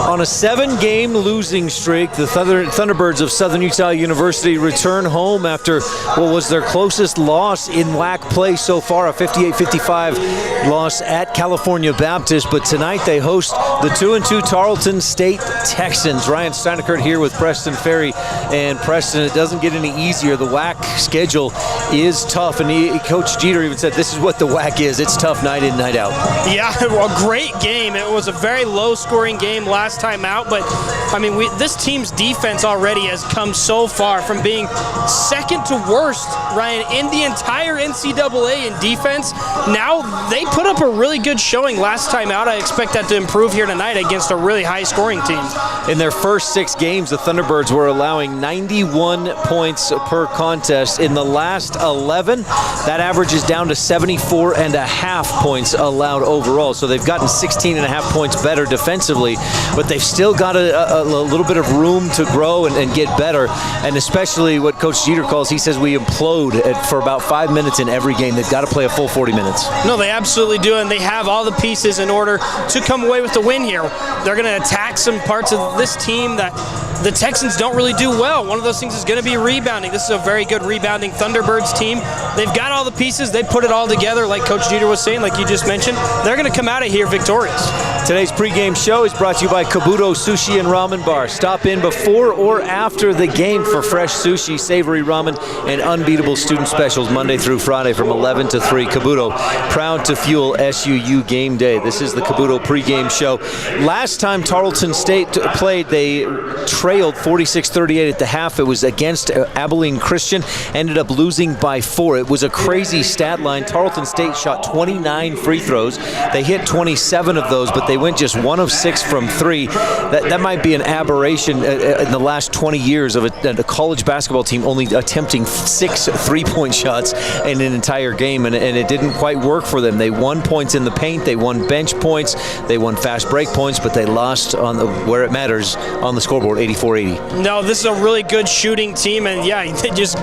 On a 7-game losing streak, the Thunderbirds of Southern Utah University return home after what was their closest loss in WAC play so far, a 58-55 loss at California Baptist. But tonight they host the 2-2 Tarleton State Texans. Ryan Steinekert here with Preston Ferry. And Preston, it doesn't get any easier. The WAC schedule is tough. And Coach Jeter even said this is what the WAC is. It's tough night in, night out. Yeah, a great game. It was a very low-scoring game last time out, but I mean, this team's defense already has come so far from being second to worst, Ryan, in the entire NCAA in defense. Now they put up a really good showing last time out. I expect that to improve here tonight against a really high-scoring team. In their first 6 games, the Thunderbirds were allowing 91 points per contest. In the last 11, that average is down to 74.5 points allowed overall. So they've gotten 16.5 points better defensively, but they've still got a little bit of room to grow and get better. And especially what Coach Jeter calls, he says we implode for about 5 minutes in every game. They've got to play a full 40 minutes. No, they absolutely do, and they have all the pieces in order to come away with the win here. They're going to attack some parts of this team that the Texans don't really do well. One of those things is going to be rebounding. This is a very good rebounding Thunderbirds team. They've got all the pieces. They put it all together, like Coach Jeter was saying, like you just mentioned. They're going to come out of here victorious. Today's pregame show is brought to you by Kabuto Sushi and Ramen Bar. Stop in before or after the game for fresh sushi, savory ramen, and unbeatable student specials Monday through Friday from 11 to 3. Kabuto, proud to fuel SUU game day. This is the Kabuto pregame show. Last time Tarleton State played, they trailed 46-38 at the half. It was against Abilene Christian, ended up losing by 4. It was a crazy stat line. Tarleton State shot 29 free throws. They hit 27 of those, but they went just 1 of 6 from 3. That might be an aberration in the last 20 years of a college basketball team only attempting 6 3-point shots in an entire game, and it didn't quite work for them. They won points in the paint, they won bench points, they won fast break points, but they lost on where it matters on the scoreboard, 84-80. No, this is a really good shooting team, and yeah, they just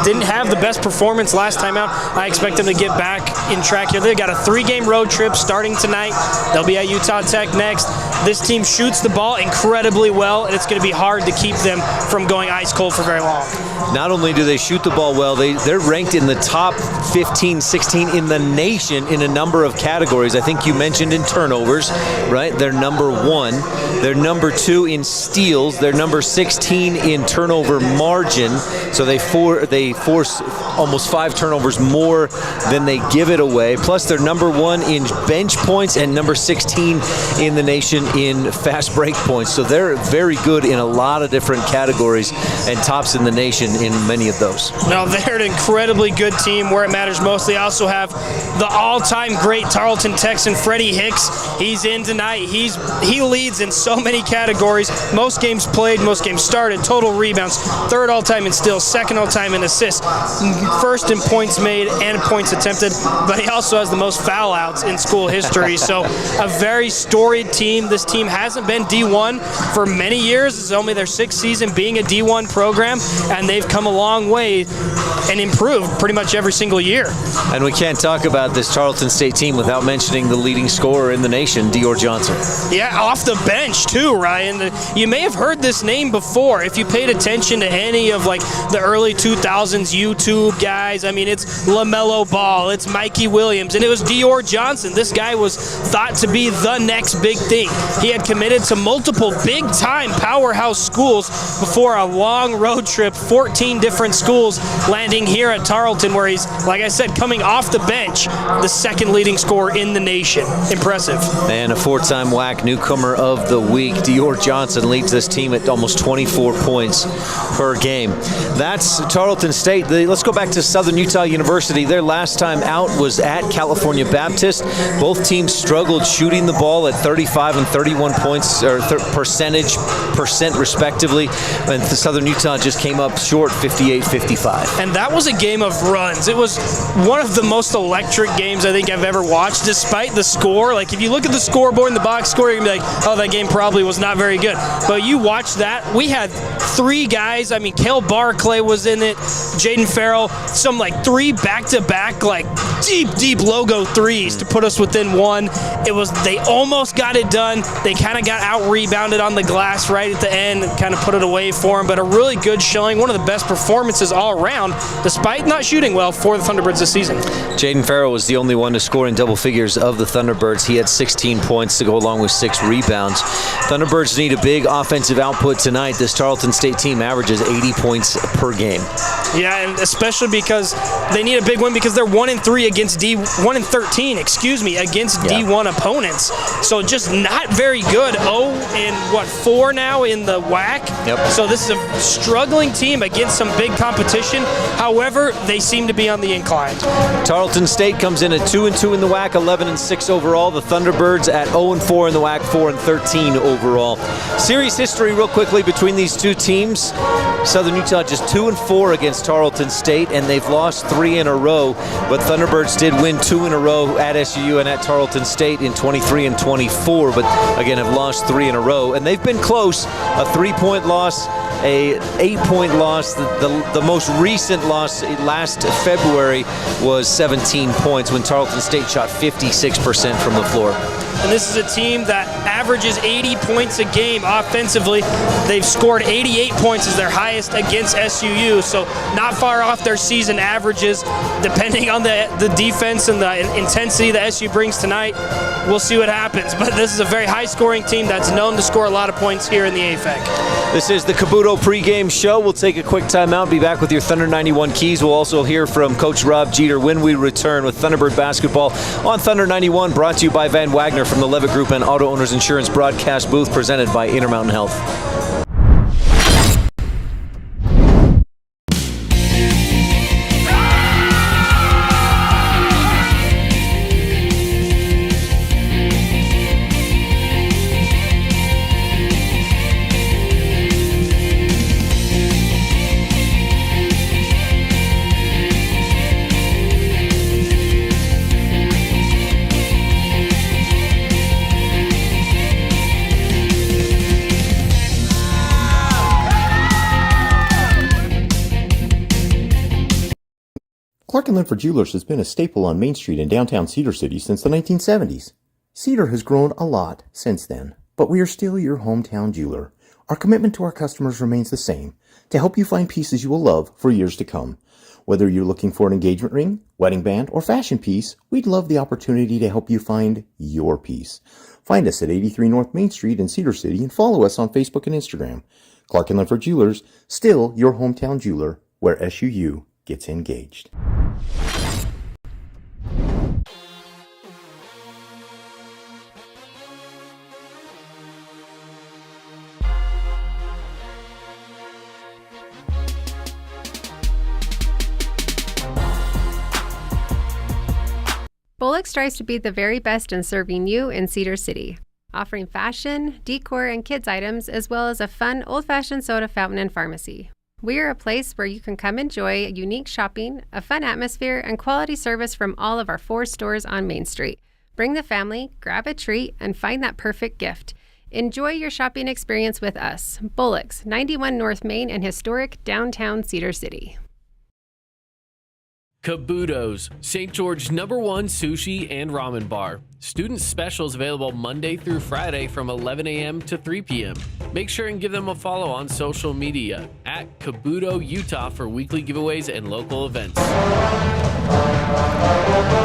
didn't have the best performance last time out. I expect them to get back in track here. They've got a 3-game road trip starting tonight. They'll be at Utah Tech next. This team shoots the ball incredibly well, and it's going to be hard to keep them from going ice cold for very long. Not only do they shoot the ball well, they're ranked in the top 15, 16 in the nation in a number of categories. I think you mentioned in turnovers, right? They're number 1. They're number 2 in steals. They're number 16 in turnover margin. So they force almost 5 turnovers more than they give it away. Plus, they're number 1 in bench points and number 16 in the nation in fast break points. So they're very good in a lot of different categories and tops in the nation in many of those. No, they're an incredibly good team where it matters most. They also have the all-time great Tarleton Texan, Freddie Hicks. He's in tonight. He leads in so many categories. Most games played, most games started, total rebounds, 3rd all-time in steals, 2nd all-time in assists, 1st in points made and points attempted, but he also has the most foul outs in school history. So a very storied team. This team hasn't been D1 for many years. It's only their 6th season being a D1 program, and they've come a long way and improved pretty much every single year. And we can't talk about this Tarleton State team without mentioning the leading scorer in the nation, Dior Johnson. Yeah, off the bench too, Ryan. You may have heard this name before if you paid attention to any of like the early 2000s YouTube guys. I mean, it's LaMelo Ball, it's Mikey Williams, and it was Dior Johnson. This guy was thought to be the next big thing. He had committed to multiple big-time powerhouse schools before a long road trip, 14 different schools, landing here at Tarleton, where he's, like I said, coming off the bench, the 2nd leading scorer in the nation. Impressive. And a 4-time WAC newcomer of the week, Dior Johnson, leads this team at almost 24 points per game. That's Tarleton State. Let's go back to Southern Utah University. Their last time out was at California Baptist. Both teams struggled shooting the ball at 35 and 31 points, or percent respectively, and Southern Utah just came up short, 58-55. And that was a game of runs. It was one of the most electric games I think I've ever watched, despite the score. Like, if you look at the scoreboard and the box score, you're going to be like, oh, that game probably was not very good. But you watch that, we had 3 guys. I mean, Cale Barclay was in it, Jaden Farrell, some like 3 back-to-back, like deep logo threes to put us within 1. They almost got it done. They kind of got out-rebounded on the glass right at the end and kind of put it away for them, but a really good showing, one of the best performances all around, despite not shooting well for the Thunderbirds this season. Jaden Farrell was the only one to score in double figures of the Thunderbirds. He had 16 points to go along with 6 rebounds. Thunderbirds need a big offensive output tonight. This Tarleton State team averages 80 points per game. Yeah, and especially because they need a big win because they're 1-3 against 1-13, against D1 opponents. So just not very good. 0-4 now in the WAC. Yep. So this is a struggling team against some big competition. However, they seem to be on the incline. Tarleton State comes in at 2-2 in the WAC, 11-6 overall. The Thunderbirds at 0-4 in the WAC, 4-13 overall. Series history real quickly between these two teams. Southern Utah just 2-4 against Tarleton State, and they've lost 3 in a row. But Thunderbirds did win 2 in a row at SUU and at Tarleton State in 23 and 24, but again have lost 3 in a row. And they've been close, a 3-point loss, a 8-point loss. The most recent loss last February was 17 points when Tarleton State shot 56% from the floor. And this is a team that averages 80 points a game offensively. They've scored 88 points as their highest against SUU, so not far off their season averages. Depending on the defense and the intensity that SU brings tonight, we'll see what happens. But this is a very high-scoring team that's known to score a lot of points here in the AFEC. This is the Cabuto pregame show. We'll take a quick timeout, be back with your Thunder 91 keys. We'll also hear from Coach Rob Jeter when we return with Thunderbird basketball on Thunder 91, brought to you by Van Wagner from the Levitt Group and Auto Owners Insurance broadcast booth, presented by Intermountain Health. Clark & Linford Jewelers has been a staple on Main Street in downtown Cedar City since the 1970s. Cedar has grown a lot since then, but we are still your hometown jeweler. Our commitment to our customers remains the same, to help you find pieces you will love for years to come. Whether you're looking for an engagement ring, wedding band, or fashion piece, we'd love the opportunity to help you find your piece. Find us at 83 North Main Street in Cedar City and follow us on Facebook and Instagram. Clark & Linford Jewelers, still your hometown jeweler, where SUU gets engaged. Bullock strives to be the very best in serving you in Cedar City, offering fashion, decor, and kids items, as well as a fun old-fashioned soda fountain and pharmacy. We are a place where you can come enjoy unique shopping, a fun atmosphere, and quality service from all of our 4 stores on Main Street. Bring the family, grab a treat, and find that perfect gift. Enjoy your shopping experience with us. Bullock's, 91 North Main in historic downtown Cedar City. Cabuto's, St. George's #1 sushi and ramen bar. Student specials available Monday through Friday from 11 a.m. to 3 p.m. Make sure and give them a follow on social media at Cabuto Utah for weekly giveaways and local events.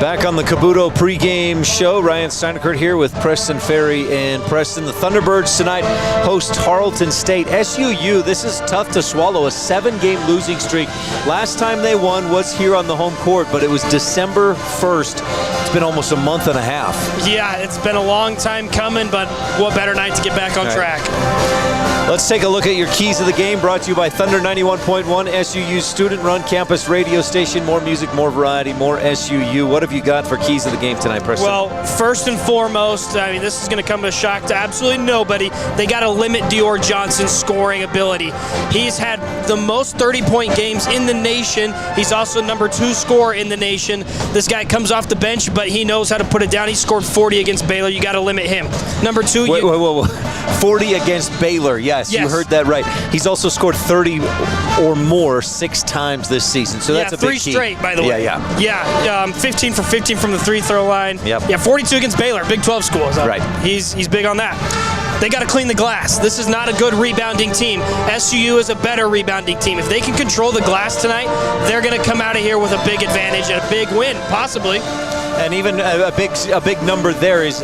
Back on the Cabuto pregame show, Ryan Steinekert here with Preston Ferry and Preston. The Thunderbirds tonight host Tarleton State. SUU, this is tough to swallow, a 7-game losing streak. Last time they won was here on the home court, but it was December 1st. It's been almost a month and a half. Yeah, it's been a long time coming, but what better night to get back on track. Let's take a look at your keys of the game, brought to you by Thunder 91.1, SUU's student-run campus radio station. More music, more variety, more SUU. What have you got for keys of the game tonight, Preston? Well, first and foremost, I mean, this is going to come as a shock to absolutely nobody. They got to limit Dior Johnson's scoring ability. He's had the most 30-point games in the nation. He's also #2 scorer in the nation. This guy comes off the bench, but he knows how to put it down. He scored 40 against Baylor. You got to limit him. #2. Whoa. 40 against Baylor. Yes, you heard that right. He's also scored 30 or more 6 times this season. So that's a big key. 3 straight, by the way. Yeah, 15 for 15 from the free throw line. Yep. Yeah, 42 against Baylor, Big 12 school. So right. He's big on that. They got to clean the glass. This is not a good rebounding team. SUU is a better rebounding team. If they can control the glass tonight, they're going to come out of here with a big advantage and a big win, possibly. And even a big number there is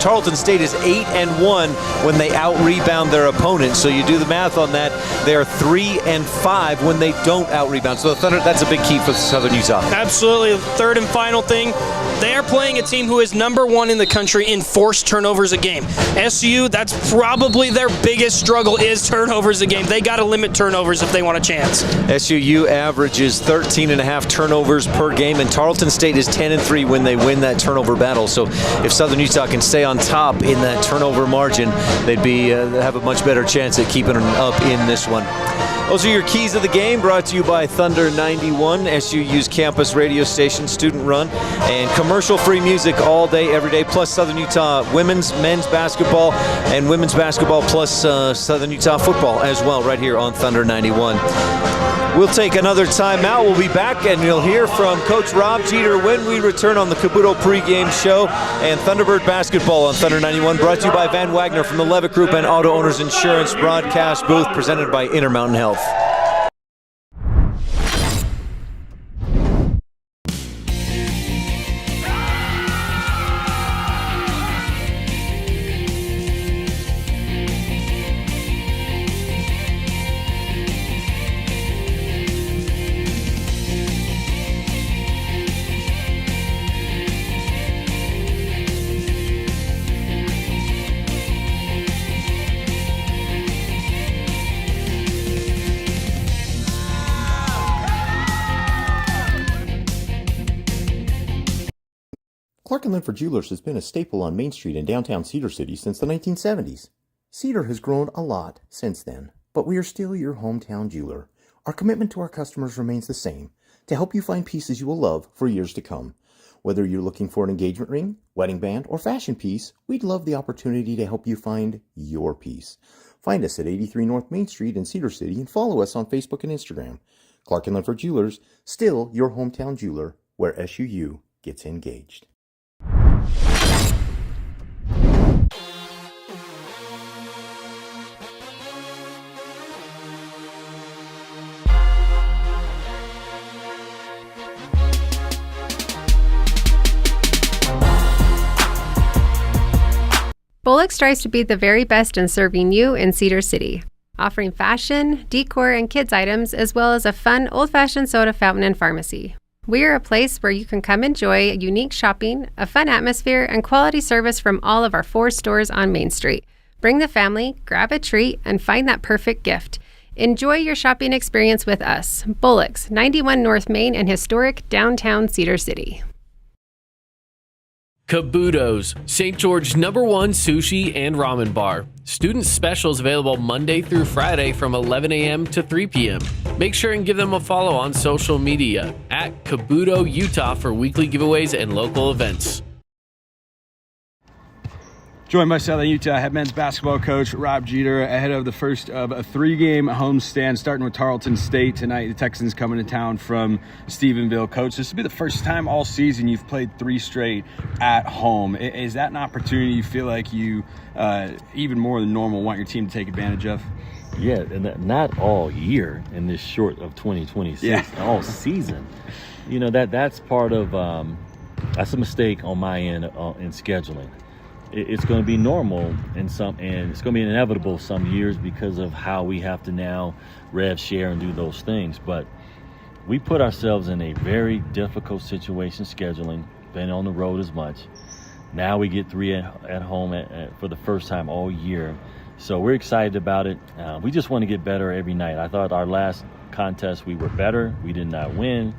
Tarleton State is 8-1 when they out-rebound their opponent. So you do the math on that. They are 3-5 when they don't out-rebound. So the Thunder, that's a big key for Southern Utah. Absolutely. Third and final thing, they are playing a team who is number 1 in the country in forced turnovers a game. SU, that's probably their biggest struggle is turnovers a game. They got to limit turnovers if they want a chance. SUU averages 13.5 turnovers per game, and Tarleton State is 10-3 when they win that turnover battle. So if Southern Utah can stay on top in that turnover margin, they'd have a much better chance at keeping them up in this one. Those are your keys of the game, brought to you by Thunder 91, SUU's campus radio station, student run, and commercial-free music all day, every day, plus Southern Utah women's, men's basketball, and women's basketball, plus Southern Utah football as well, right here on Thunder 91. We'll take another timeout. We'll be back, and you'll hear from Coach Rob Jeter when we return on the Caputo pregame show and Thunderbird basketball on Thunder 91, brought to you by Van Wagner from the Levitt Group and Auto Owners Insurance broadcast booth, presented by Intermountain Health. Clark & Linford Jewelers has been a staple on Main Street in downtown Cedar City since the 1970s. Cedar has grown a lot since then, but we are still your hometown jeweler. Our commitment to our customers remains the same, to help you find pieces you will love for years to come. Whether you're looking for an engagement ring, wedding band, or fashion piece, we'd love the opportunity to help you find your piece. Find us at 83 North Main Street in Cedar City and follow us on Facebook and Instagram. Clark & Linford Jewelers, still your hometown jeweler, where SUU gets engaged. Bullock strives to be the very best in serving you in Cedar City, offering fashion, decor, and kids items, as well as a fun old-fashioned soda fountain and pharmacy. We are a place where you can come enjoy unique shopping, a fun atmosphere, and quality service from all of our 4 stores on Main Street. Bring the family, grab a treat, and find that perfect gift. Enjoy your shopping experience with us, Bullock's, 91 North Main in historic downtown Cedar City. Cabuto's, St. George #1 sushi and ramen bar. Student specials available Monday through Friday from 11 a.m. to 3 p.m. Make sure and give them a follow on social media at Cabuto Utah for weekly giveaways and local events. Joined by Southern Utah head men's basketball coach Rob Jeter ahead of the first of a 3-game homestand, starting with Tarleton State tonight. The Texans coming to town from Stephenville. Coach, this will be the first time all season you've played 3 straight at home. Is that an opportunity you feel like you, even more than normal, want your team to take advantage of? Yeah, and not all year in this short of 2026, all season. You know, that's part of, that's a mistake on my end in scheduling. It's going to be normal and it's going to be inevitable some years because of how we have to now rev share and do those things. But we put ourselves in a very difficult situation scheduling, been on the road as much. Now we get 3 at home for the first time all year. So we're excited about it. We just want to get better every night. I thought our last contest we were better. We did not win.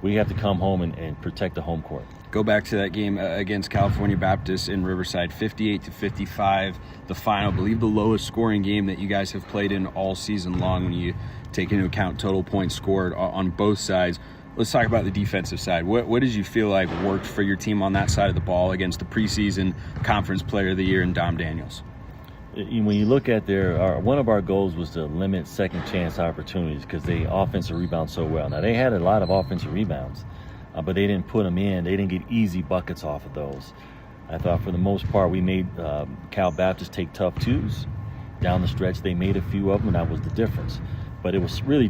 We have to come home and protect the home court. Go back to that game against California Baptist in Riverside, 58-55, the final. I believe the lowest scoring game that you guys have played in all season long when you take into account total points scored on both sides. Let's talk about the defensive side. What did you feel like worked for your team on that side of the ball against the preseason conference player of the year in Dom Daniels? when you look at one of our goals was to limit second chance opportunities because they offensive rebound so well. Now they had a lot of offensive rebounds, but they didn't put them in. They didn't get easy buckets off of those. I thought for the most part we made Cal Baptist take tough twos down the stretch. They made a few of them, and that was the difference. But it was really